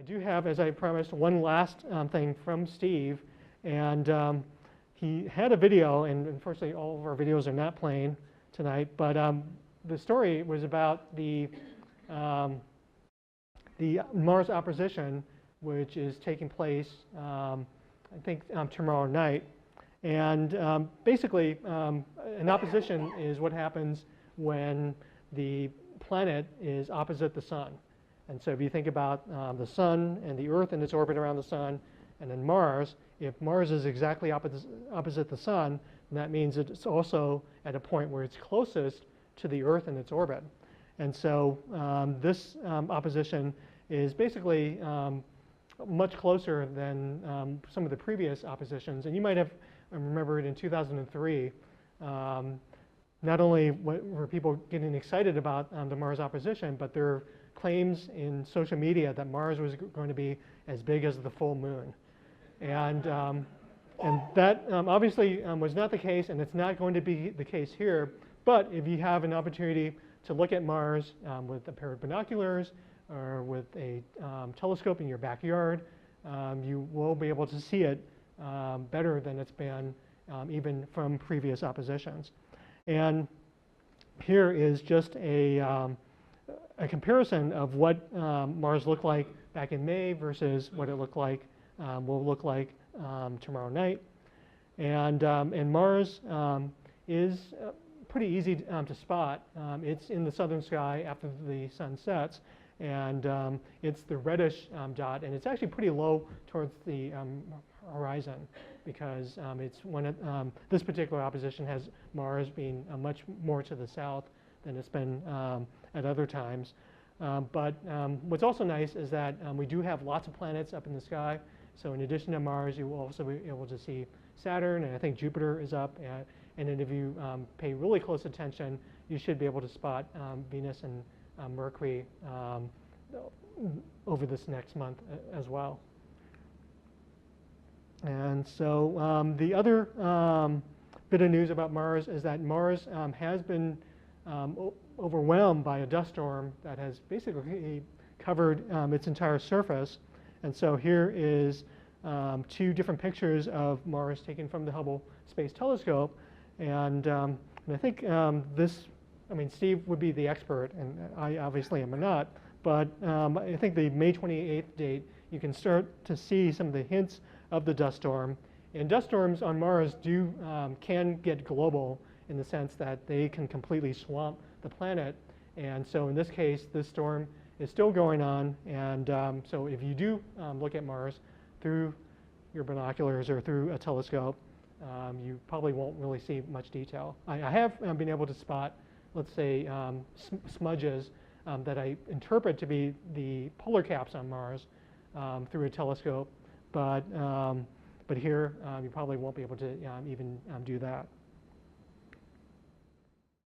I do have, as I promised, one last thing from Steve, and he had a video, and unfortunately all of our videos are not playing tonight, but the story was about the Mars opposition, which is taking place, I think, tomorrow night. And basically, an opposition is what happens when the planet is opposite the sun. And so if you think about the sun and the Earth and its orbit around the sun, and then Mars, if Mars is exactly opposite the sun, then that means it's also at a point where it's closest to the Earth in its orbit. And so this opposition is basically much closer than some of the previous oppositions. And you might have remembered in 2003, not only were people getting excited about the Mars opposition, but there were claims in social media that Mars was going to be as big as the full moon. And that obviously was not the case, and it's not going to be the case here. But if you have an opportunity to look at Mars with a pair of binoculars or with a telescope in your backyard, you will be able to see it better than it's been even from previous oppositions. And here is just a comparison of what Mars looked like back in May versus what it looked like will look like tomorrow night. And Mars is pretty easy to spot. It's in the southern sky after the sun sets, and it's the reddish dot, and it's actually pretty low towards the horizon, because this particular opposition has Mars being much more to the south than it's been at other times. But what's also nice is that we do have lots of planets up in the sky. So in addition to Mars, you will also be able to see Saturn, and I think Jupiter is up. And then if you pay really close attention, you should be able to spot Venus and Mercury over this next month as well. And so the other bit of news about Mars is that Mars has been overwhelmed by a dust storm that has basically covered its entire surface. And so here is two different pictures of Mars taken from the Hubble Space Telescope. And I think Steve would be the expert, and I obviously am not. But I think the May 28th date, you can start to see some of the hints of the dust storm. And dust storms on Mars can get global in the sense that they can completely swamp the planet. And so in this case, this storm is still going on. And so if you do look at Mars through your binoculars or through a telescope, you probably won't really see much detail. I have been able to spot, let's say, smudges that I interpret to be the polar caps on Mars through a telescope. But here, you probably won't be able to even do that.